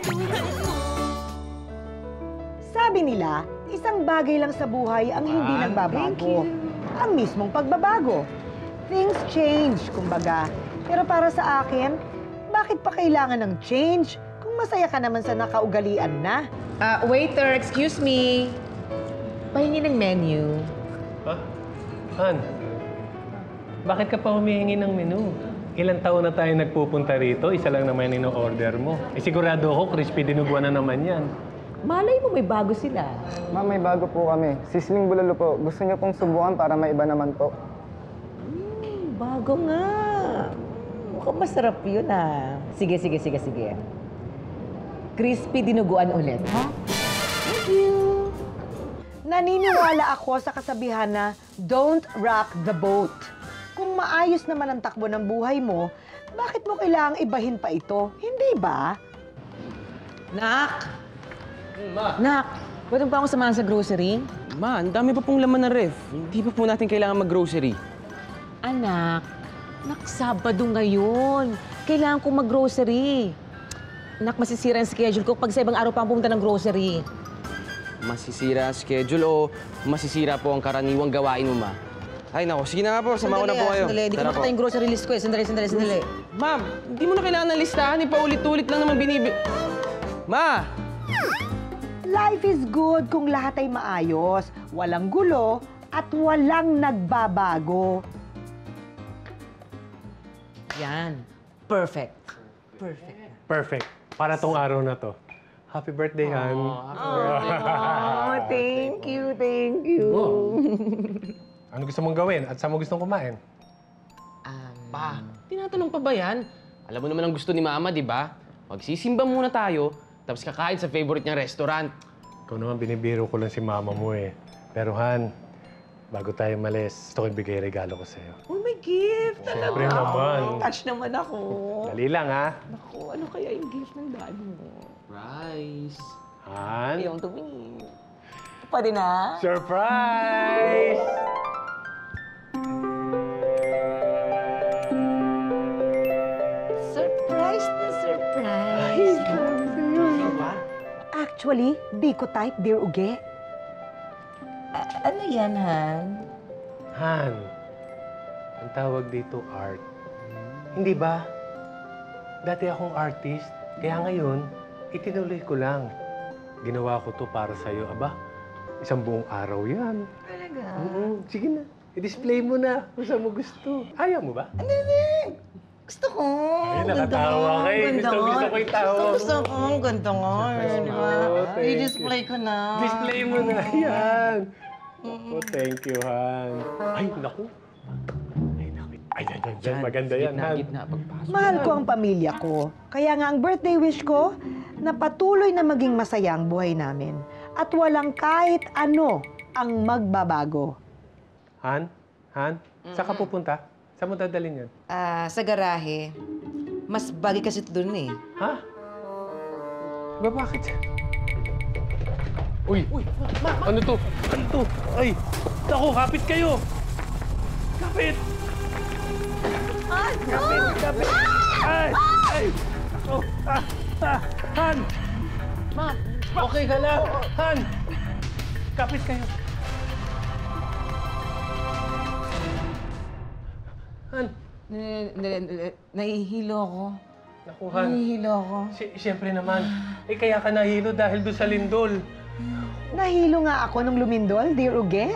Tinulungan mo. Sabi nila, isang bagay lang sa buhay ang hindi nagbabago. Ang mismong pagbabago. Things change, kumbaga. Pero para sa akin, bakit pa kailangan ng change kung masaya ka naman sa nakaugalian na? Waiter, excuse me. Pahingi ng menu. Ha? Han, bakit ka pa humihingi ng menu? Ilang taon na tayo nagpupunta rito, isa lang naman yung order mo. Sigurado ako, crispy dinuguan na naman yan. Malay mo may bago sila. Ma'am, may bago po kami. Sisling bulalo po. Gusto niyo pong subukan para maiba naman po. Bago nga. Mukhang masarap yun Sige. Crispy dinuguan ulit, ha? Thank you. Naniniwala ako sa kasabihan na don't rock the boat. Kung maayos naman ang takbo ng buhay mo, bakit mo kailangang ibahin pa ito? Hindi ba? Nak! Nak, pwede ba akong samahan sa grocery? Ma, ang dami pa pong laman ng ref. Hindi pa po natin kailangan mag-grocery. Anak, Sabado ngayon. Kailangan kong mag-grocery. Nak, masisira ang schedule ko pag sa ibang araw pa ang pumunta ng grocery. Masisira ang schedule o masisira po ang karaniwang gawain mo, ma? Ay, nako. Sige na nga po. Sama ko na po kayo. Sandali, hindi ko makita yung grocery list ko eh. Sandali. Ma'am, hindi mo na kailangan ng listahan. Paulit-ulit lang naman Ma! Life is good kung lahat ay maayos, walang gulo, at walang nagbabago. Yan. Perfect. Perfect. Para tong araw na to. Happy birthday, Han. Oh, thank you. Ano gusto mong gawin at saan mo gustong kumain? Pa, tinatanong pa ba yan? Alam mo naman ang gusto ni Mama, di ba? Magsisimba muna tayo, tapos kakain sa favorite niyang restaurant. Ikaw naman, binibiro ko lang si Mama mo eh. Pero Han, bago tayo malis, gusto ko ibigay regalo ko sa'yo. Oh, may gift. Siyempre naman. Touch naman ako. Dali lang, ha? Naku, ano kaya yung gift ng dad mo? Rice. Han? Yung tumingin. Pwede na? Surprise! Surprise na surprise. Actually, di ko type, Dear Uge. Ano yan, Han? Han, ang tawag dito art. Hindi ba? Dati akong artist, kaya ngayon, itinuloy ko lang. Ginawa ko to para sa'yo. Aba, isang buong araw yan. Talaga? Sige na, i-display mo na kung saan mo gusto. Ayaw mo ba? Hindi. Gusto ko. Ay, nakatawa ka eh. Gusto ko yung tawa mo. Gusto ko. Ang ganda nga. Di ba? thank you. I-display ko na. Display mo na yan. Oh, thank you, Han. Ay, naku. Ay, yan. Maganda yan, Han. Gitna, pagpasok. Mahal ko ang pamilya ko. Kaya nga ang birthday wish ko, na patuloy na maging masaya ang buhay namin. At walang kahit ano ang magbabago. Han? Saan ka pupunta? Saan mo dadalhin yan? Sa garahe. Mas bagay kasi ito dun eh. Ha? Ba, bakit? Uy! Ano to? Ay! Naku, kapit kayo! Kapit! Kapit! Ay! Oh, Han! Ma! Okay ka lang? Han! Kapit kayo! Han! Nahihilo ako. Naku, Han. Nahihilo ako. Siyempre naman. Kaya ka nahilo dahil doon sa lindol. Nahilo nga ako nung lumindol, Dear Uge.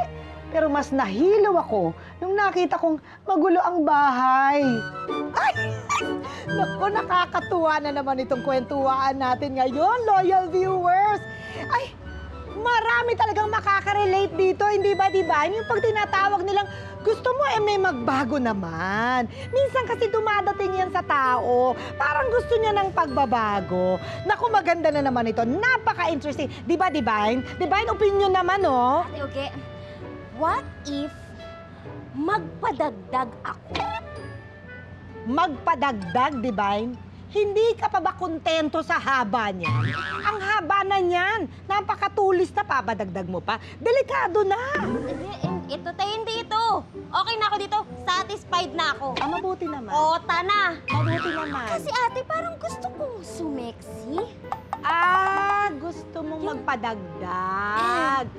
Pero mas nahilo ako nung nakita kong magulo ang bahay. Ay! Naku, nakakatuwa na naman itong kwentuhaan natin ngayon, loyal viewers. Ay, marami talagang makaka-relate dito, hindi ba, Yung pag tinatawag nilang, gusto mo may magbago naman. Minsan kasi dumadating yan sa tao. Parang gusto niya ng pagbabago. Naku, maganda na naman ito. Napaka-interesting. Di ba, Divine? Divine, opinion naman, oh. Ate Uge, what if magpadagdag ako? Magpadagdag, Divine? Hindi ka pa ba kontento sa haba niyan? Ang haba na niyan. Napakatulis na papadagdag mo pa. Delikado na. Ito tayo, hindi ito. Okay na ako dito. Satisfied na ako. Mabuti naman. Ota na. Mabuti naman. Kasi ate, parang gusto kong sexy? Gusto mong magpadagdag.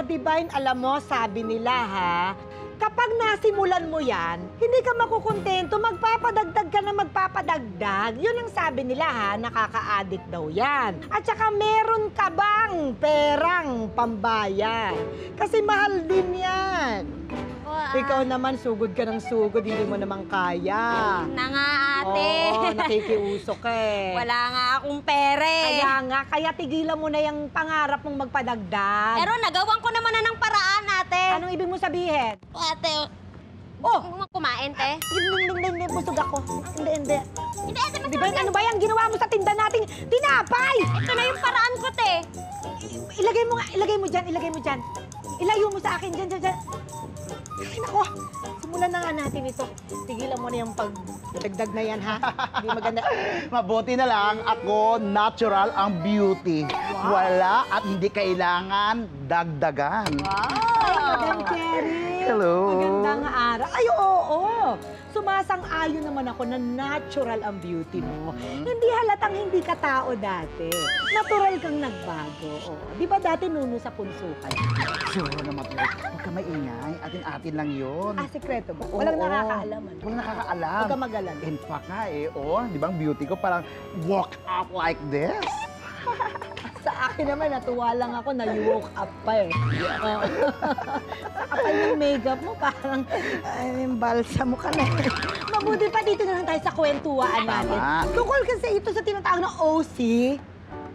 Divine, alam mo, sabi nila ha, kapag nasimulan mo yan, hindi ka makukontento, magpapadagdag ka na magpapadagdag. Yun ang sabi nila ha, nakaka-addict daw yan. At saka meron ka bang perang pambayad? Kasi mahal din yan. Ikaw naman, sugod ka ng sugod, hindi mo naman kaya. Na nga, ate. Oo, nakikiusok ka eh. Wala nga akong pere. Kaya tigilan mo na yung pangarap mong magpadagdag. Pero nagawan ko naman na ng paraan, ate. Anong ibig mo sabihin? Ate, Oh! huwag mo kumain, te. Hindi, busog ako. Hindi. Hindi, ate, Di ba, ano ba yung ginawa mo sa tinda nating tinapay? Ito na yung paraan ko, te. Ilagay mo dyan. Ilayo mo sa akin, dyan. Ay, nako, simulan na nga natin ito. Tigilan mo na yung pagdagdag na yan, ha? Hindi maganda. Mabuti na lang ako, natural ang beauty. Wala at hindi kailangan dagdagan. Ay, Madam Cherry. Hello. Magandang araw. Ay, oo. Sumasang-ayon naman ako na natural ang beauty mo. Hindi halatang hindi ka tao dati. Natural kang nagbago. Oh. Di ba dati nuno sa punso ka? Sure naman po. Huwag ka maingay. Atin-atin lang yun. Sekreto ba? Walang Oo. nakakaalam. Walang nakakaalam. Huwag ka mag-alala. In fact nga di ba ang beauty ko parang walk up like this? Sa akin naman, natuwa lang ako na you woke up pa eh. Sa kapal ng makeup mo, parang balsam mo ka na. Mabuti pa dito na lang tayo sa kwentuhaan natin. Tama. Tungkol kasi ito sa tinatawag na OC.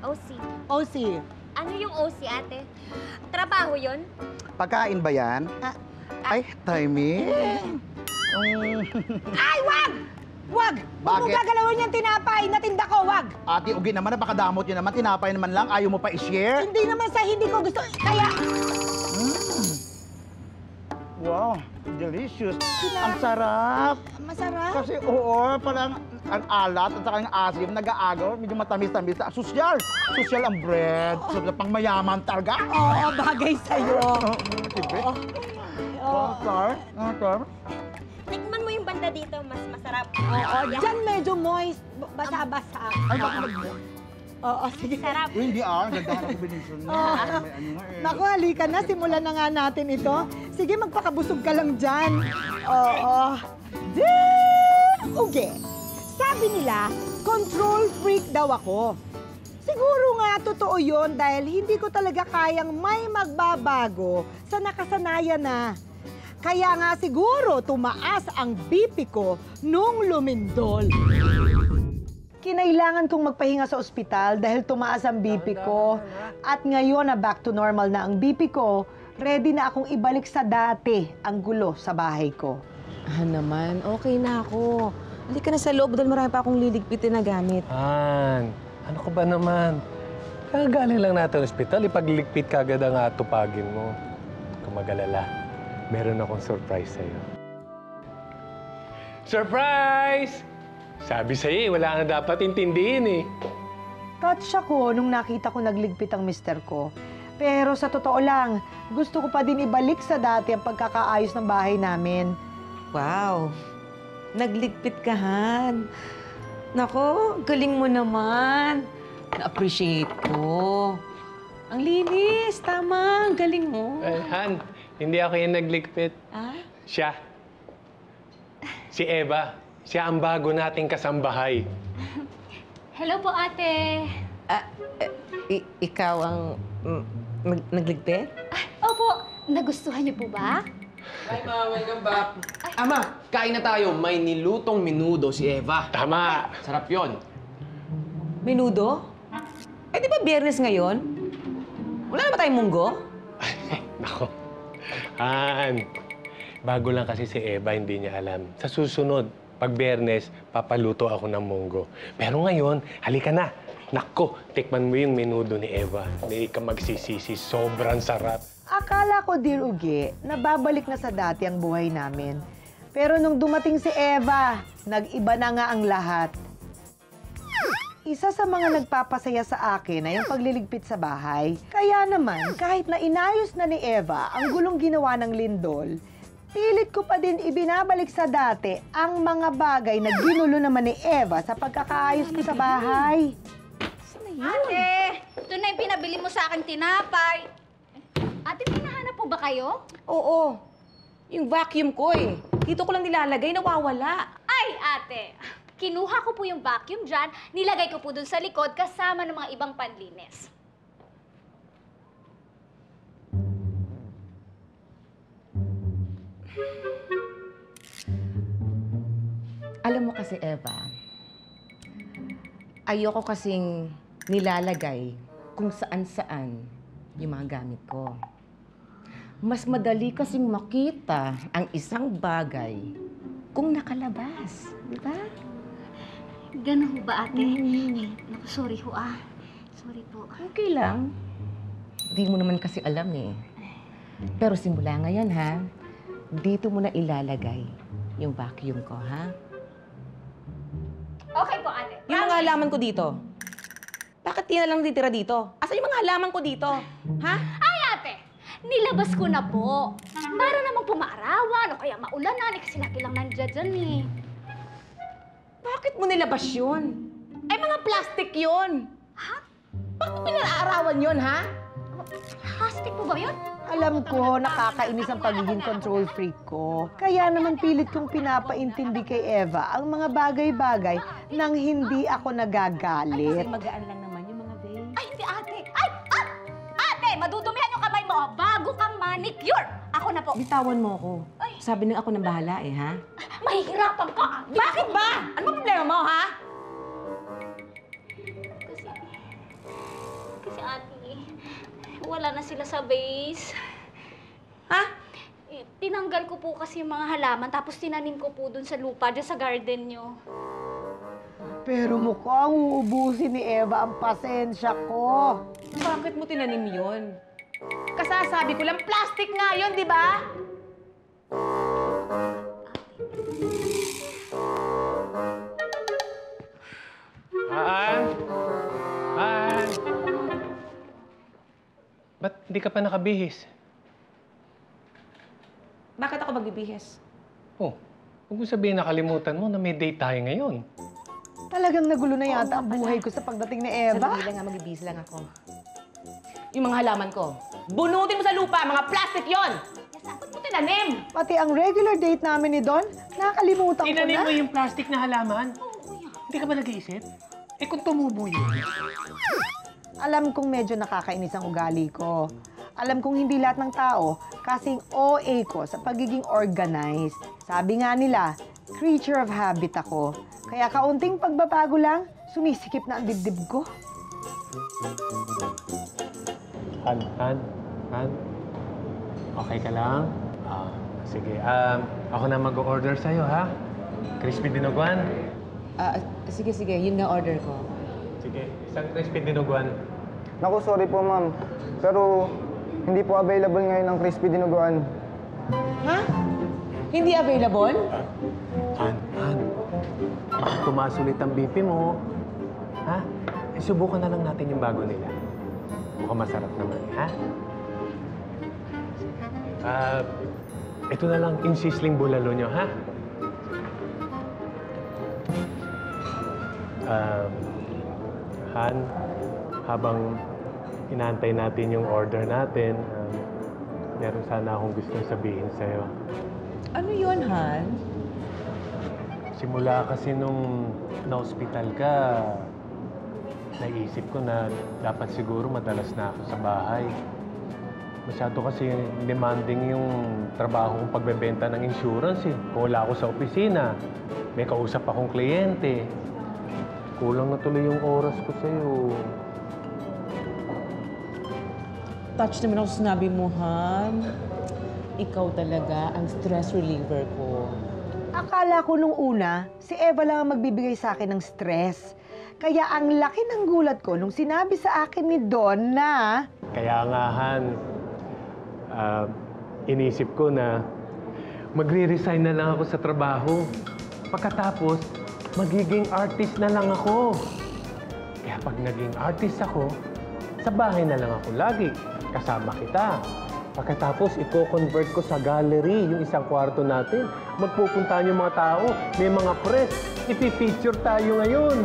OC. OC. Ano yung OC, ate? Trabaho yun? Pagkain ba yan? Ay, timing. Ay, wag! Wag! Huwag mo Bakit? gagalawin yung tinapay na tinda ko, wag! Ate Ugi naman, napakadamot yun naman. Tinapay naman lang. Ayaw mo pa i-share? Hindi naman sa hindi ko gusto, kaya... Wow, delicious. Ang sarap. Masarap. Kasi parang ang alat at saka yung asim, nag-aagaw, medyo matamis-tamis. Sosyal. Sosyal ang bread. So, pang mayaman talaga. Oo, bagay sa'yo. Siyempre. Oo. Sir. Tikman mo yung banda dito, mas masarap. Oo, dyan medyo moist, basa-basa. Ay, bakit Oo, sige. Sarap. Uy, hindi ganda ng combination niya. Oo. May ano nga eh. Naku, halika na. Simulan na nga natin ito. Sige, magpakabusog ka lang dyan. Oo. Okay. Sabi nila, control freak daw ako. Siguro nga totoo yon dahil hindi ko talaga kayang may magbabago sa nakasanayan na. Kaya nga siguro tumaas ang BP ko nung lumindol. Kinailangan kong magpahinga sa ospital dahil tumaas ang BP ko. At ngayon na back to normal na ang BP ko, ready na akong ibalik sa dati ang gulo sa bahay ko. Naman, okay na ako. Halika na sa loob dahil marami pa akong liligpitin na gamit. Ano ka ba naman? Kagaling lang natin sa ospital, ipagligpit ka agad ang tupagin mo. Kung mag-alala, meron akong surprise sa'yo. Surprise! Sabi sa'yo, wala na dapat intindihin eh. Touch ako nung nakita ko nagligpit ang mister ko. Pero sa totoo lang, gusto ko pa din ibalik sa dati ang pagkakaayos ng bahay namin. Wow! Nagligpit ka, Han. Nako, galing mo naman. Na-appreciate ko. Ang linis, tama. Ang galing mo. Han, hindi ako yung nagligpit. Ah? Siya. Si Eva. Siya ang bago nating kasambahay. Hello po, ate. Ikaw ang nagligpit? Opo, nagustuhan niyo po ba? Hi, Ma. Welcome back. Ama, kain na tayo. May nilutong menudo si Eva. Tama. Sarap yon. Menudo? Di ba biyernes ngayon? Wala naman tayong munggo? Nako. Han, bago lang kasi si Eva, hindi niya alam. Sa susunod, pag Biyernes, papaluto ako ng munggo. Pero ngayon, halika na. Nako, tikman mo yung menudo ni Eva. Hindi ka magsisisi. Sobrang sarap. Akala ko, Dear Uge, na babalik na sa dati ang buhay namin. Pero nung dumating si Eva, nag-iba na nga ang lahat. Isa sa mga nagpapasaya sa akin ay yung pagliligpit sa bahay. Kaya naman, kahit na inayos na ni Eva ang gulong ginawa ng lindol, pilit ko pa din ibinabalik sa dati ang mga bagay na ginulo naman ni Eva sa pagkakaayos ko sa bahay. Ate, ito na yung pinabili mo sa akin tinapay. Ate, pinahanap po ba kayo? Oo. Yung vacuum ko eh. Dito ko lang nilalagay, nawawala. Ay, ate, kinuha ko po yung vacuum dyan, nilagay ko po dun sa likod kasama ng mga ibang panlinis. Alam mo kasi, Eva, ayoko kasing nilalagay kung saan-saan yung mga gamit ko. Mas madali kasing makita ang isang bagay kung nakalabas, di ba? Ganun ho ba, ate? Ay, naku, sorry ho ah. Sorry po. Okay lang. Di mo naman kasi alam eh. Pero simula ngayon, ha? Dito mo na ilalagay yung vacuum ko, ha? Okay po, ate. Yung mga halaman ko dito. Bakit di na lang ditira dito? Asan yung mga halaman ko dito? Ha? Ay, ate! Nilabas ko na po. Para namang pumaarawan o kaya maulanan, kasi laki lang nandiyan dyan eh. Bakit mo nilabas yun? Ay, mga plastic yun. Ha? Bakit mo pinag-aarawan yun, ha? Plastic po ba yun? Alam ko, nakakainis ang pagiging control freak ko. Kaya naman pilit kong pinapaintindi kay Eva ang mga bagay-bagay nang hindi ako Kasi nagagalit. magaan lang naman yung mga vase. Ay, hindi, ate. Ay, ah! Ate, madudumihan yung kamay mo oh, bago kang manicure. Ako na po. Bitawan mo ako. Ay. Sabi ng ako ng bahala eh, ha? Mahihirapan ka. Bakit ba? Ano ba problema mo, ha? Kasi ate, wala na sila sa base. Ha? Eh, tinanggal ko po kasi yung mga halaman tapos tinanim ko po dun sa lupa, dyan sa garden nyo. Pero mukhang uubusin ni Eva ang pasensya ko. Bakit mo tinanim yun? Kasasabi ko lang, plastic nga yun, di ba? Han? Han? Ba't hindi ka pa nakabihis? Bakit ako magbibihis? Oh, huwag mo sabihin nakalimutan mo na may date tayo ngayon. Talagang nagulo na yata ang buhay ko sa pagdating ni Eva. Sandali lang nga, magbibihis lang ako. Yung mga halaman ko, bunutin mo sa lupa, mga plastic yon. Saan mo tinanim? Pati ang regular date namin ni Don, nakalimutan ko Tinanim na. mo yung plastic na halaman? Hindi ka ba nag-iisip? Eh kung tumubo yun. Alam kong medyo nakakainis ang ugali ko. Alam kong hindi lahat ng tao kasing OA ko sa pagiging organized. Sabi nga nila, creature of habit ako. Kaya kaunting pagbabago lang, sumisikip na ang dibdib ko. Han? Okay ka lang? Sige. Ako na mag-order sa'yo, ha? Crispy dinuguan? Sige, yun nga order ko. Sige, isang crispy dinuguan. Naku, sorry po ma'am. Pero hindi po available ngayon ang crispy dinuguan. Ha? Hindi available? Han. Baka tumaas ulit ang BP mo. Ha? Eh, subukan na lang natin yung bago nila. Mukhang masarap naman, ha? Ito na lang yung sizzling bulalo nyo, ha? Han, habang inaantay natin yung order natin, meron sana akong gustong sabihin sa'yo. Ano yun, Han? Simula kasi nung na-hospital ka, naisip ko na dapat siguro madalas na ako sa bahay. Masyado kasi demanding yung trabaho kong pagbebenta ng insurance eh. Kung wala ako sa opisina, may kausap akong kliyente. Kulang na tuloy yung oras ko sa'yo. Touch naman ako sa sinabi mo, Han. Ikaw talaga ang stress reliever ko. Akala ko nung una, si Eva lang ang magbibigay sa akin ng stress. Kaya ang laki ng gulat ko nung sinabi sa akin ni Don na... Kaya nga, Han, inisip ko na magre-resign na lang ako sa trabaho. Pagkatapos, magiging artist na lang ako. Kaya pag naging artist ako, sa bahay na lang ako lagi. Kasama kita. Pagkatapos, i-convert ko sa gallery yung isang kwarto natin. Magpupuntahan yung mga tao, may mga press. Ipi-feature tayo ngayon.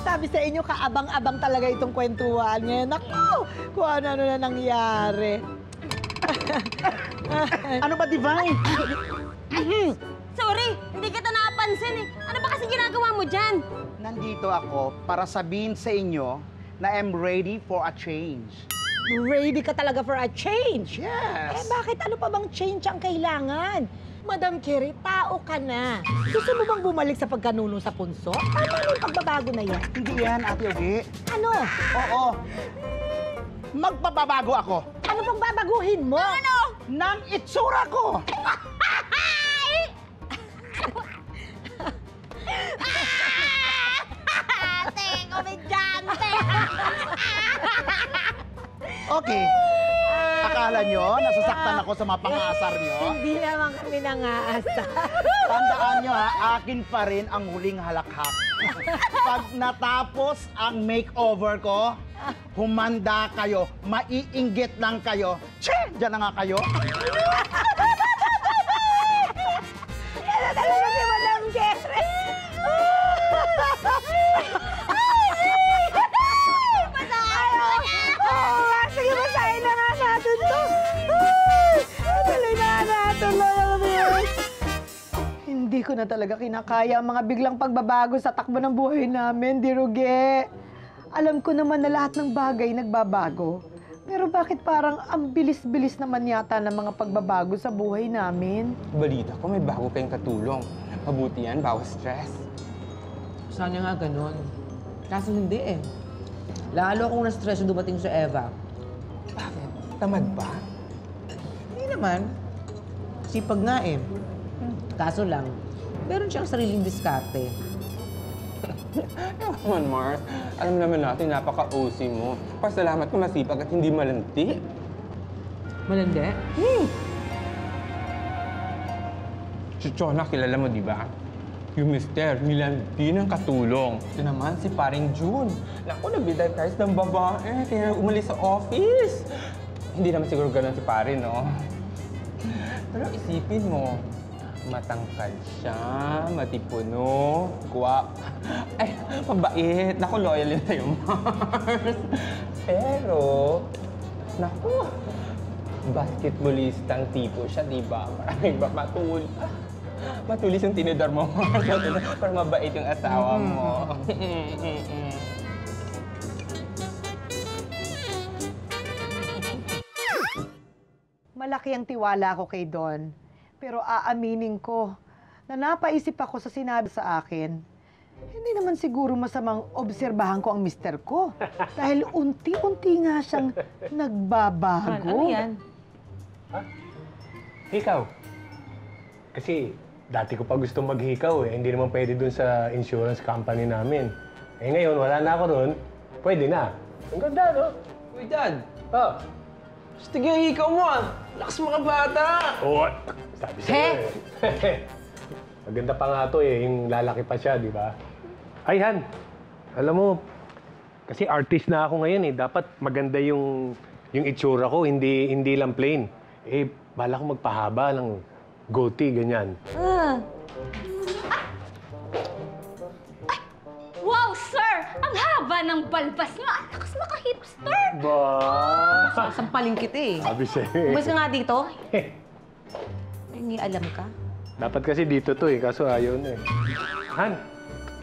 Sabi sa inyo, kaabang-abang talaga itong kwentuhan ngayon. Naku, kung ano-ano na nangyari. Ano ba, Divine? Sorry, hindi kita nakapansin eh. Ano ba kasi ginagawa mo dyan? Nandito ako para sabihin sa inyo na I'm ready for a change. Ready ka talaga for a change. Yes! Bakit ano pa bang change ang kailangan? Madam Kerry, tao ka na. Gusto mo bang bumalik sa pagkanuno sa punso? Ano yung pagbabago na yan? Hindi yan, Ate Ugi. Ano? Oo. Magpapabago ako. Ano pang babaguhin mo? Ano? Nang itsura ko. Ate, komedyante! Okay. Akala nyo, nasasaktan ako sa mga pang-aasar nyo? Hindi naman kami nangaasa. Tandaan nyo ha, akin pa rin ang huling halakhak. Pag natapos ang makeover ko, humanda kayo, maiinggit lang kayo. Che! Diyan na nga kayo. Yan na talaga si Madam Kerry. Sige, basahin na nga natin to. Tuloy na natin. Hindi ko na talaga kinakaya ang mga biglang pagbabago sa takbo ng buhay namin, Diruge. Alam ko naman na lahat ng bagay nagbabago. Pero bakit parang ang bilis-bilis naman yata ng mga pagbabago sa buhay namin? Balita ko may bago kayong katulong. Mabuti yan, bawas stress. Sana nga ganun. Kaso hindi eh. Lalo akong na-stress yung dumating sa Eva. Bakit? Tamad ba? Hindi naman. Sipag nga eh. Kaso lang, meron siyang sariling diskarte. Come on, Mars. Alam naman natin, napaka-OC mo. Pasalamat ko masipag at hindi malanti. Malandi? Si Chona, kilala mo, di ba? Yung mister, nilanti ng katulong. Ito naman si paring June. Naku, nabiday price ng babae. Kaya umalis sa office. Hindi naman siguro ganun si pare, no? Pero isipin mo, matangkad siya, matipuno, guwap. Ay, mabait. Naku, loyal yun sa'yo, Mars. Pero, naku, basketballistang tipo siya, di ba? Maraming ba matulis yung tinidor mo, Mars. Pero mabait yung asawa mo. Malaki ang tiwala ko kay Don. Pero aaminin ko na napaisip ako sa sinabi sa akin. Hindi naman siguro masamang obserbahan ko ang mister ko. Dahil unti-unti nga siyang nagbabago. Ano yan? Ha? Hikaw. Kasi dati ko pa gusto maghikaw eh. Hindi naman pwede dun sa insurance company namin. Eh ngayon, wala na ako dun. Pwede na. Ang ganda, no? Uy, Dad! Oh. Sige, ikaw mo ah! Lakas mga bata! Oo. Sabi sa'yo eh. Maganda pa nga to eh. Yung lalaki pa siya, di ba? Ay, Han. Alam mo, kasi artist na ako ngayon eh. Dapat maganda yung itsura ko, hindi lang plain. Eh, bala ko magpahaba ng goatee, ganyan. Wow, sir! Ang haba ng balbas niyo. Ang lakas maka-hipster! Ba! Sampaling kita eh. Sabi sa'yo Umalis eh. ka nga dito. Hindi alam ka. Dapat kasi dito to eh, kaso ayaw na eh. Han,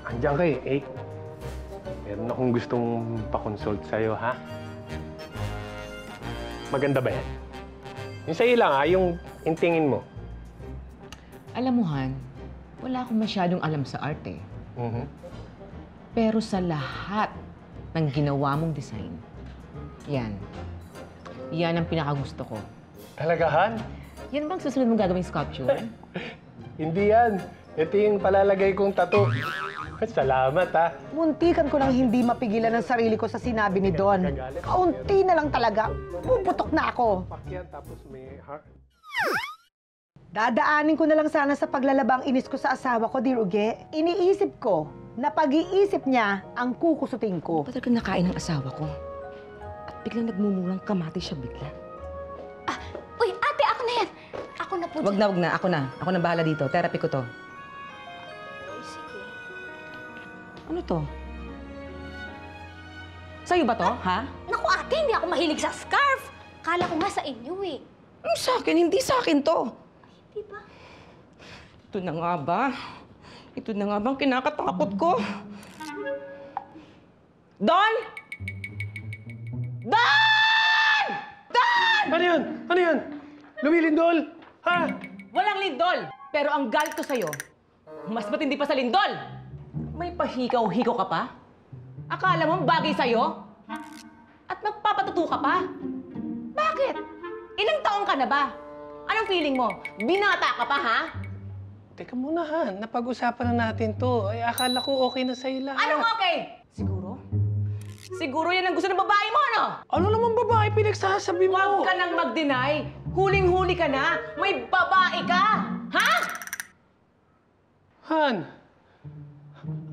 andyan ka eh. Meron akong gustong pa-consult sa'yo, ha? Maganda ba yan? Yung sa'yo lang, ha? Yung tingin mo. Alam mo, Han, wala akong masyadong alam sa art eh. Pero sa lahat ng ginawa mong design, yan ang pinakagusto ko. Talaga, Han? Yan bang susunod mong gagawing sculpture? Hindi yan. Ito yung palalagay kong tattoo. Salamat, ha? Muntikan ko nang hindi mapigilan ang sarili ko sa sinabi ni Don. Kaunti na lang talaga. Puputok na ako. Pakyan, tapos may heart. Dadaanin ko na lang sana sa paglalabang inis ko sa asawa ko, Dear Uge. Iniisip ko, na pag-iisip niya ang kukusutin ko. Ba't talaga nakain ng asawa ko? At biglang nagmumurang kamati siya bigla. Uy, ate, ako na yan. Ako na po Wag na. Ako na. Ako na bahala dito. Therapy ko to. Uy, sige. Ano to? Sa'yo ba to, ha? Naku, ate, hindi ako mahilig sa scarf. Kala ko nga sa inyo eh. Sa akin, hindi sa akin to. Di ba? Ito na nga ba? Ito na nga bang kinakatakot ko? Don! Don! Don! Ano yun? Ano yun? Lumilindol? Ha? Walang lindol! Pero ang galit ko sa'yo, mas matindi pa sa lindol! May pahikaw-hikaw ka pa? Akala mo bagay sa'yo? At magpapatuto ka pa? Bakit? Ilang taong ka na ba? Anong feeling mo? Binata ka pa, ha? Teka muna, Han. Napag-usapan na natin to. Ay, akala ko okay na sa'yo lahat. Anong okay? Siguro? Siguro yan ang gusto ng babae mo, ano? Ano naman babae pinagsasabi mo? Huwag ka nang mag-deny. Huling-huli ka na. May babae ka. Ha? Han,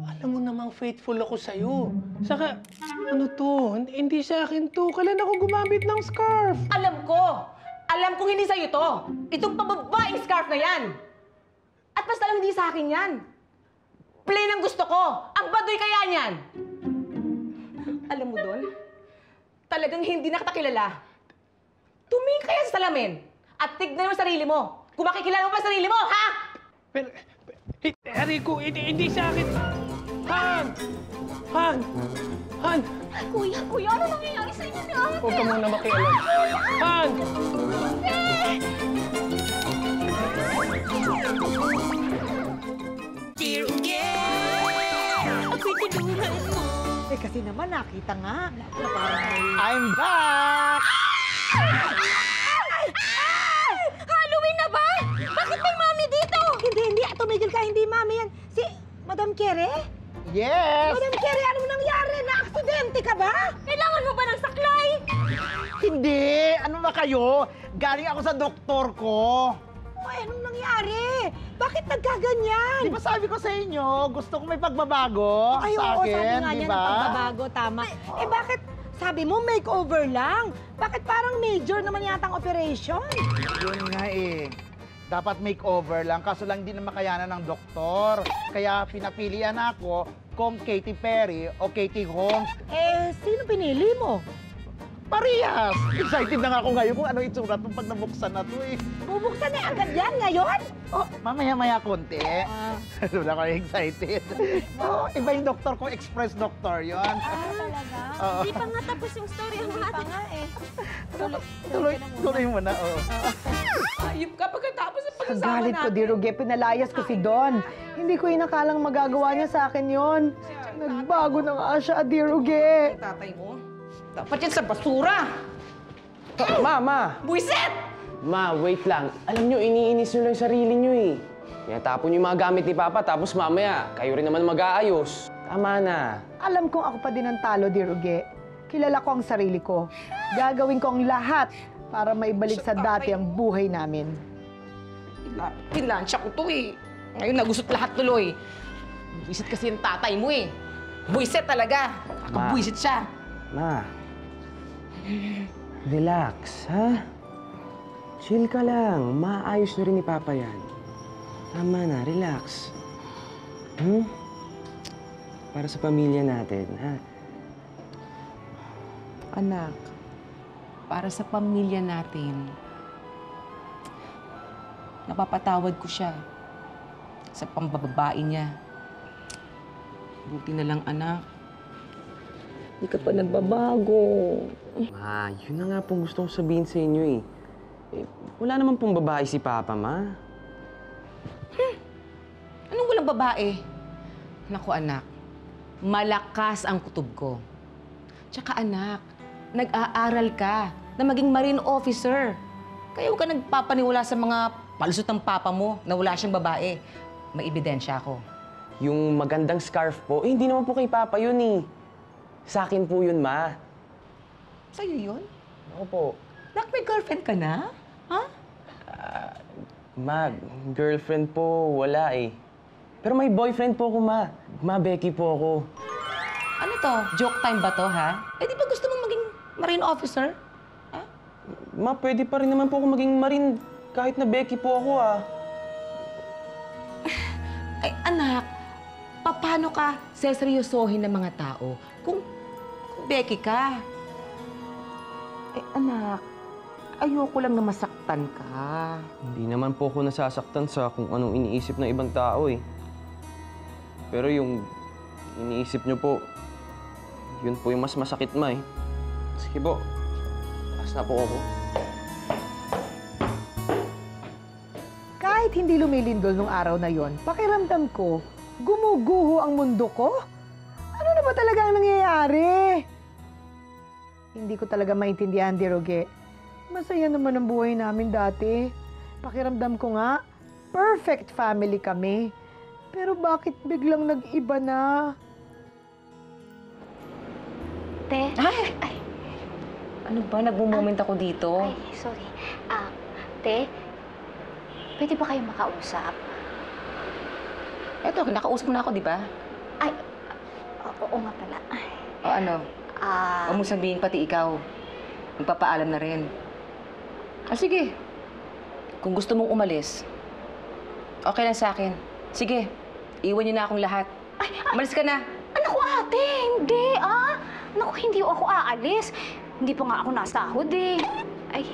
alam mo namang faithful ako sa'yo. Saka, ano to? Hindi sa akin to. Kailan ako gumamit ng scarf? Alam ko. Alam kong hindi sa'yo to. Itong pababaeng scarf na yan. At basta lang hindi sa akin yan. Plain ang gusto ko. Ang baduy kaya niyan. Alam mo doon, talagang hindi na kita kilala. Tumingin kaya sa salamin at tignan mo sarili mo. Kung makikilala mo pa sarili mo, ha? Pero, Rico, hindi sa akin. Han! Han! Han! Kuya, ano nangyayari sa inyo ni ate? Huwag ka muna makialam. Han! Eh kasi naman nakita nga na parang may... I'm back! Halloween na ba? Bakit may mami dito? Hindi. Tumigil ka. Hindi mami yan. Si Madam Kere? Yes! Madam Kere, ano nangyari? Na-aksidente ka ba? Kailangan mo ba ng saklay? Hindi! Ano ba kayo? Galing ako sa doktor ko. Ay, anong nangyari? Bakit nagkaganyan? Di ba sabi ko sa inyo, gusto ko may pagbabago Ay, sa oo, akin, sabi nga di niya ba? ng pagbabago, tama. Eh bakit sabi mo makeover lang? Bakit parang major naman yatang operation? Yun nga eh. Dapat makeover lang, kaso lang hindi na makayanan ng doktor. Kaya pinapilian ako kung Katy Perry o Katie Holmes. Eh, sino pinili mo? Parehas! Excited na nga ako ngayon kung ano itsura itong pag nabuksan na to eh. Bubuksan na agad yan ngayon? Oh, mamaya-maya konti. Ah. Doon ako excited. Oh, iba yung doktor ko, express doctor yon. Talaga? Oo. Hindi pa nga tapos yung story ang Hindi pa nga eh. Tuloy mo na, oh. Ayup ka pagkatapos ng Sa pag-usapan galit ko, natin. Diruge, pinalayas ko si Don. Hindi ko inakalang magagawa niya sa akin yon. Nagbago na nga siya, Diruge. Tatay mo? Dapat yan sa basura! Ma! Buisit! Ma, wait lang. Alam nyo, iniinis nyo lang yung sarili nyo eh. Kaya tapon yung mga gamit ni Papa, tapos mamaya, kayo rin naman mag-aayos. Tama na. Alam kong ako pa din ang talo, Diruge. Kilala ko ang sarili ko. Gagawin ko ang lahat para maibalik sa dati ang buhay namin. Pinlansya ko to eh. Ngayon nagusot lahat tuloy. Buisit kasi yung tatay mo eh. Buisit talaga. Nakakabuisit siya. Ma, relax, ha? Chill ka lang. Maayos na rin ni Papa yan. Tama na, relax. Para sa pamilya natin, ha? Anak, para sa pamilya natin, napapatawad ko siya sa pambababae niya. Buti na lang, anak. Hindi ka pa nagbabago. Ma, yun na nga pong gusto kong sabihin sa inyo eh. Wala naman pong babae si Papa, Ma. Anong walang babae? Naku, anak. Malakas ang kutob ko. Tsaka, anak, nag-aaral ka na maging marine officer. Kaya huwag ka nagpapaniwala sa mga palusot ng papa mo na wala siyang babae. May ebidensya ako. Yung magandang scarf po, hindi naman po kay Papa yun eh. Sa akin po yun, Ma. Sa'yo yun? Ako po. Nak, may girlfriend ka na? Ha? Ma, girlfriend po, wala eh. Pero may boyfriend po ako, Ma. Ma, Becky po ako. Ano to? Joke time ba to, ha? Eh, di ba gusto mong maging marine officer? Ma, pwede pa rin naman po ako maging marine kahit na Becky po ako, ah. Ay, anak, paano ka seseryosohin ng mga tao kung Becky ka? Eh, anak, ayoko lang na masaktan ka. Hindi naman po ako nasasaktan sa kung anong iniisip ng ibang tao, eh. Pero yung iniisip niyo po, yun po yung mas masakit, Ma, eh. Sige po, taas na po ako. Kahit hindi lumilindol nung araw na yon, pakiramdam ko, gumuguho ang mundo ko. Ano na ba talaga ang nangyayari? Hindi ko talaga maintindihan, Diroge. Masaya naman ang buhay namin dati. Pakiramdam ko nga, perfect family kami. Pero bakit biglang nag-iba na? Te? Ay! Ano ba? Nagmo-moment ako dito. Ay, sorry. Te, pwede ba kayo makausap? Eto, nakausap mo na ako, di ba? Ay, oo nga pala. O ano? Huwag mo sabihin pati ikaw. Magpapaalam na rin. Sige. Kung gusto mong umalis, okay lang sa akin. Sige, iwan niyo na akong lahat. Umalis ka na. Naku, ate, hindi, Naku, hindi ako aalis. Hindi pa nga ako nasahod, eh. Ay,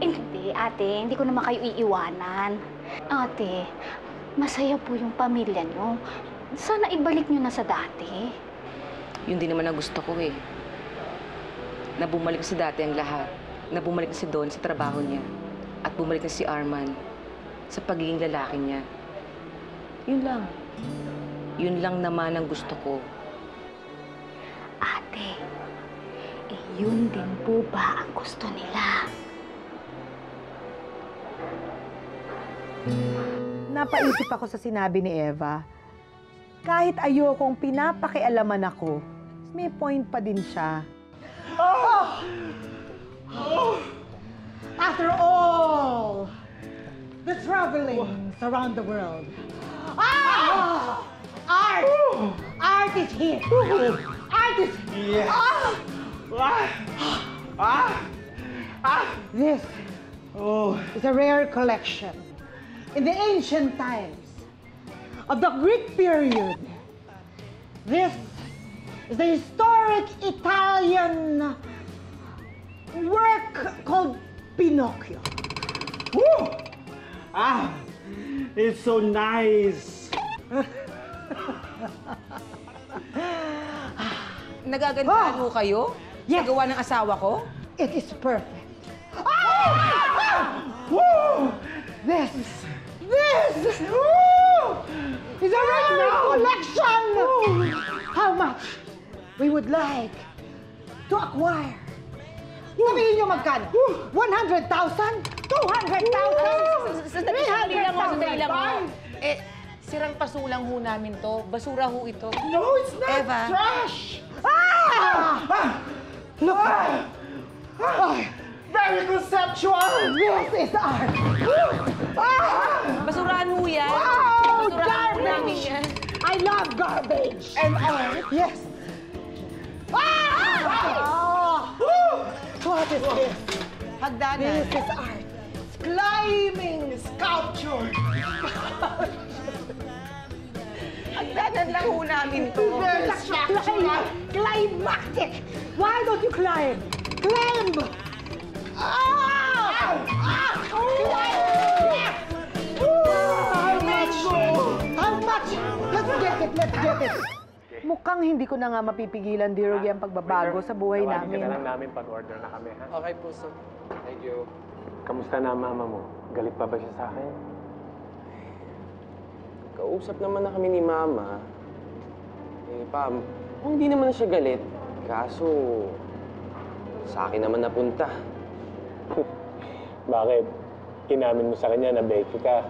hindi, ate. Hindi ko naman kayo iiwanan. Ate, masaya po yung pamilya nyo. Sana ibalik nyo na sa dati. Yun din naman ang gusto ko eh. Na bumalik na si dati ang lahat. Na bumalik na si Don sa trabaho niya. At bumalik na si Arman sa pagiging lalaki niya. Yun lang. Yun lang naman ang gusto ko. Ate, yun din po ba ang gusto nila? Napaisip ako sa sinabi ni Eva. Kahit ayokong pinapakialaman ako, may point pa din siya. After all the travelings around the world, art! Art is here! Art is here! This is a rare collection. In the ancient times of the Greek period, this is the historic Italian work called Pinocchio. It's so nice. Nagagandahan mo kayo? Yes. Sa gawa ng asawa ko? It is perfect. This is a rare collection. How much we would like to acquire? Sabihin niyo magkano? 100,000? 200,000? Sandali lang ho, sandali lang ho. 300,000? Eh, sirang paso lang ho namin to. Basura ho ito. No, it's not Eva. trash. Look. Very conceptual. This is art. Basurahan ho yan. Wow, Basurahan ho namin garbage. yan. I love garbage. And art. Yes. What is this? Hagdanan. This is art. Climbing sculpture. Hagdanan lang ho namin to. Very climactic. Why don't you climb? Climb! How much? Let's get it, let's get it. Mukhang hindi ko na nga mapipigilan, Diroge, ang pagbabago sa buhay namin. Tawagin ka na lang namin pag-order na kami, ha? Okay po, sir. Thank you. Kamusta na ang mama mo? Galit pa ba siya sa akin? Kausap naman na kami ni Mama. Eh, Pa, hindi naman na siya galit. Kaso, sa akin naman napunta. Bakit? Inamin mo sa kanya na Becky ka.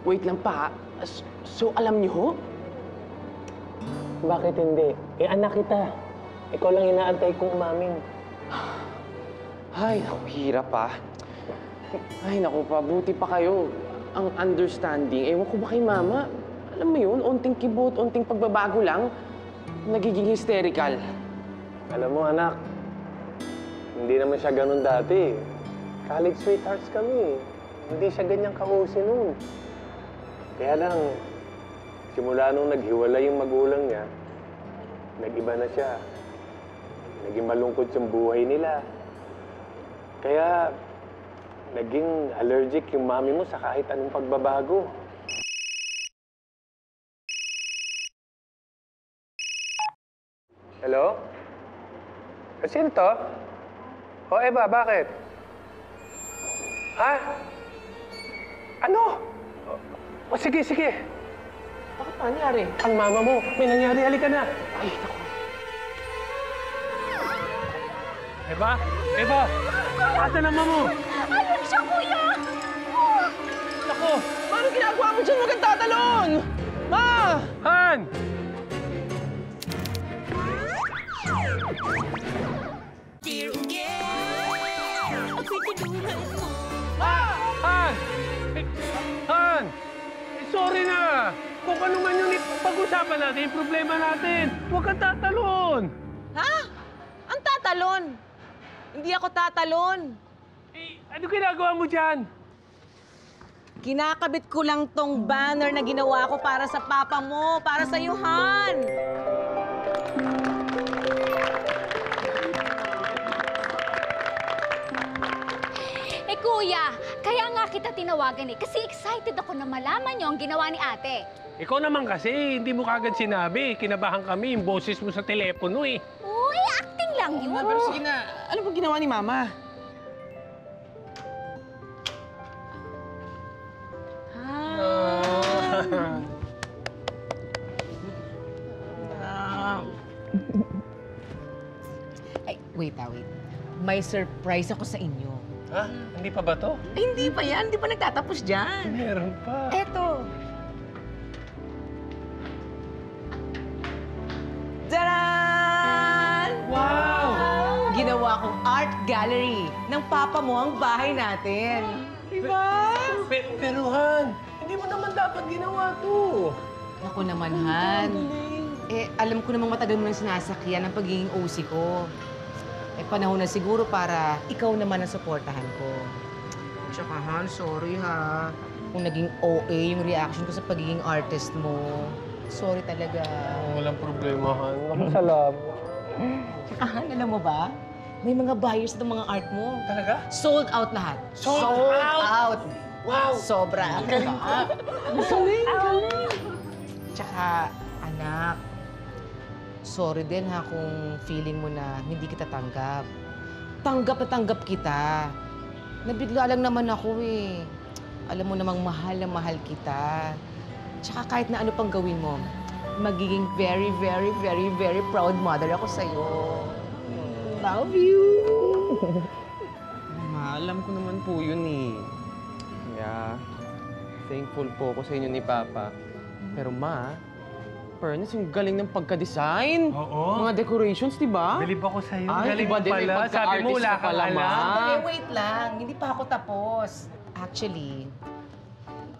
Wait lang, Pa. So, alam niyo ho? Bakit hindi? Eh, anak kita. Ikaw lang inaantay kong umamin. Ay, naku, hirap, Pa. Ay, naku, Pa. Buti pa kayo. ang understanding. Ewan ko ba kay Mama? Alam mo yun, unting kibot, unting pagbabago lang, nagiging hysterical. Alam mo, anak, hindi naman siya ganun dati. College sweethearts kami. Hindi siya ganyang kausi noon. Kaya lang, simula nung naghiwalay yung magulang niya, nag-iba na siya. Naging malungkot yung buhay nila. Kaya, naging allergic yung mami mo sa kahit anong pagbabago. Hello? Sino to? O, Eva, bakit? Ha? Ano? O, sige, sige. Bakit pa nangyari? Ang mama mo, may nangyari, halika na. Ay, naku. Eva? Eva! Asa na mama mo? Ano siya, kuya? Naku, paano ginagawa mo dyan? Huwag kang tatalon! Ma! Han! Han! Han! Sorry na! Kung ano man yung pag-usapan natin, yung problema natin, huwag kang tatalon! Ha? Ang tatalon? Hindi ako tatalon. Ano ginagawa mo dyan? Kinakabit ko lang tong banner na ginawa ko para sa papa mo, para sa Han. Kuya, kaya nga kita tinawagan kasi excited ako na malaman niyo ang ginawa ni ate. Ikaw naman kasi, hindi mo kagad sinabi. Kinabahan kami yung boses mo sa telepono eh. Uy, acting lang yun. Pero sige na, ano ba ginawa ni Mama? Ay, wait. May surprise ako sa inyo. Ha? Hindi pa ba to? Ay, hindi pa yan. Hindi pa nagtatapos dyan. Meron pa. Eto. Taran! Wow! Ginawa kong art gallery ng papa mo ang bahay natin. Diba? Pero Han, hindi mo naman dapat ginawa to. Naku naman, Han. Alam ko namang matagal mo nang sinasakyan ang pagiging OC ko. Panahon na siguro para ikaw naman ang suportahan ko. Tsaka, Han, sorry ha. Kung naging OA yung reaction ko sa pagiging artist mo. Sorry talaga. Walang problema, Han. Salamat. Tsaka, Han, alam mo ba? May mga buyers ng mga art mo. Talaga? Sold out lahat. Sold out? Wow! Sobra. Galing! Tsaka, anak, sorry din ha kung feeling mo na hindi kita tanggap. Tanggap na tanggap kita. Nabigla lang naman ako eh. Alam mo namang mahal na mahal kita. Tsaka kahit na ano pang gawin mo, magiging very, very, very, very proud mother ako sa'yo. Love you! Ma, alam ko naman po yun eh. Kaya, thankful po ako sa inyo ni Papa. Pero Ma, Pernas, yung galing ng pagka-design. Oo. Mga decorations, di ba? Bilib ako sa'yo. Ay, Galing iba mo din, may pala. Sabi mo pagka-artist wala ka kang pala, alam. Ma. Wait lang. Hindi pa ako tapos. Actually,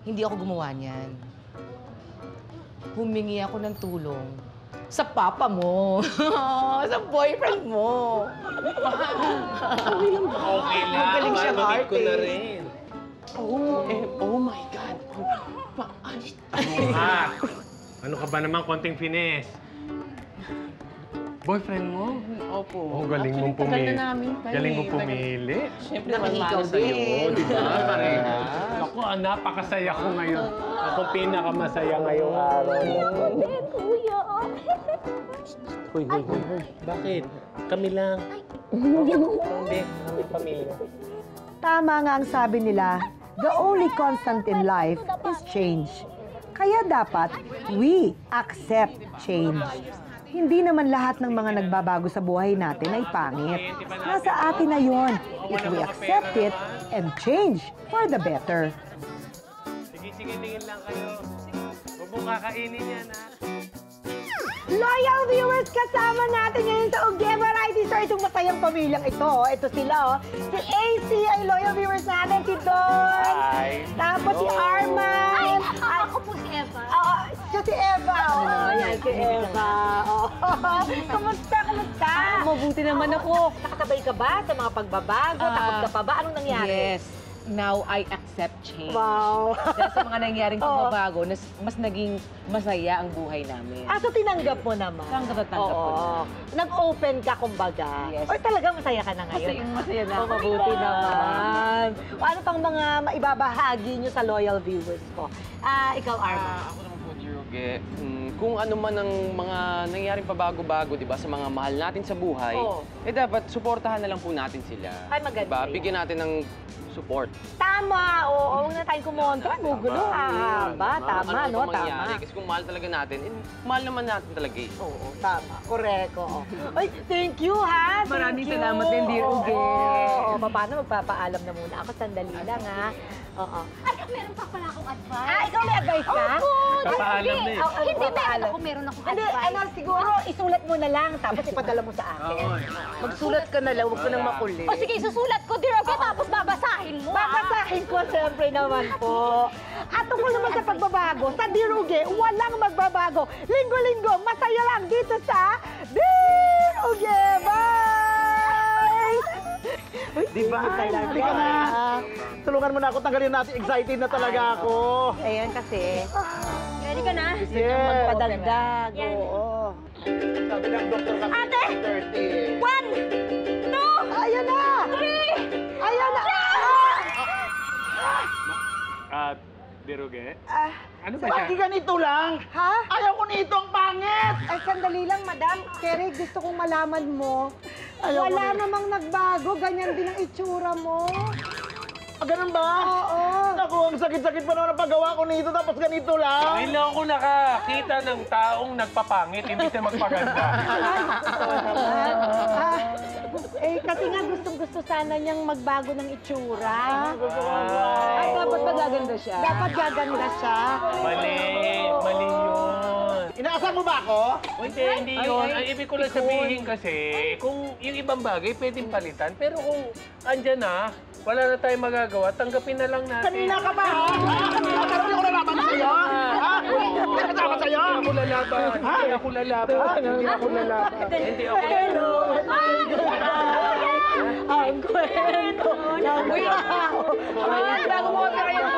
hindi ako gumawa niyan. Humingi ako ng tulong sa papa mo. sa boyfriend mo. Okay lang. Magaling siyang Marinig ko na artist. rin. Oh my God. Ano ka ba naman konting finesse? Boyfriend mo? Opo. Oh, galing mong Actually, tagal pumili. na namin pa Galing eh. mong pumili. Siyempre, Naman naman ikaw sa'yo, din. di ba? Pareha. Ako, napakasaya ko ngayon. Ako pinakamasaya ngayong araw. Kuya, Hoy. Bakit? Kami lang. Hindi, kami pamilya. Tama nga ang sabi nila, the only constant in life is change. Kaya dapat, we accept change. Hindi naman lahat ng mga nagbabago sa buhay natin ay pangit. Nasa atin na yon if we accept it and change for the better. Sige, tingin lang kayo. Huwag mong kakainin yan, ha? Loyal viewers, kasama natin ngayon sa Uge Variety Store. Itong masayang pamilyang ito. Ito sila, oh. Si AC ay loyal viewers natin. Si Don. Hi. Tapos si Arman. Ako po si Eva. Oo, siya si Eva. Oo, yan si Eva. Oo. Kamusta? Mabuti naman ako. Nakasabay ka ba sa mga pagbabago? Takot ka pa ba? Anong nangyari? Yes. Now I accept change. Wow. Dahil sa mga nangyaring Oo. pagbabago, mas naging masaya ang buhay namin. So tinanggap mo naman? Tanggap ko na. Nag-open ka, kumbaga. Yes. Or talaga masaya ka na ngayon? Masaya na. Oh, mabuti naman. Ano pang mga maibabahagi nyo sa loyal viewers ko? Ikaw, Arman. Ako naman po, Jiroge. Kung ano man ang mga nangyaring pabago-bago, di ba, sa mga mahal natin sa buhay, Oo. dapat suportahan na lang po natin sila. Ay, maganda Diba? yan. Bigyan natin ng support. Tama, oo. Huwag na tayong kumontra. Gugulo, hahaba. Tama, ano no? pa mangyari? Tama. Kasi kung mahal talaga natin, mahal naman natin talaga eh. Oo, tama. Correct, oo. Ay, thank you, ha? Thank Maraming you. salamat din, dear Uge. Oo, paano magpapaalam na muna ako? Sandali lang, ha? Oo. Ay, meron pa pala akong advice. Ikaw may advice ka? Papaalam na eh. Hindi, meron akong Hindi, advice. siguro, isulat mo na lang, tapos ipadala mo sa akin. Magsulat ka na lang, huwag ka nang makulit. O sige, susulat ko, Dear Uge, tapos babasahin mo. Babasahin ko, siyempre naman po. At tungkol naman sa pagbabago, sa Dear Uge, walang magbabago. Linggo-linggo, masaya lang dito sa Dear Uge. Bye! Di ba? Halika na. Tulungan mo na ako, tanggalin natin. Excited na talaga ako. Ayan kasi. Ready ka na? Yes. Padagdag. Yan. Oo. Sabi ng doktor kasi Ate! 30. 1, 2, Ayan na! 3! Ayan na! Diruge? Ano ba siya? Ganito lang. Ha? Ayaw ko nito, ang pangit. Ay, sandali lang, madam. Kerry, gusto kong malaman mo. Wala namang nagbago. Ganyan din ang itsura mo. Ganun ba? Oo. Naku, ang sakit-sakit pa naman ang paggawa ko nito, tapos ganito lang. Ngayon lang ako nakakita ng taong nagpapangit, imbis na magpaganda. Kasi nga gustong-gusto sana niyang magbago ng itsura. Ay, dapat magaganda siya. Dapat gaganda siya. Mali yun. Inaasahan mo ba ako? Hindi yun. Ang ibig ko lang sabihin kasi, kung yung ibang bagay pwedeng palitan, pero kung andyan na, wala na tayong magagawa, tanggapin na lang natin. Kanina ka ba, ha? Kanina ka rin ako lalaban sa'yo? Ha? Kasama sa'yo? Hindi ako lalaban. Hindi ako lalaban. Hindi ako lalaban. Hindi ako Ang kwento ng Bago mo opera yung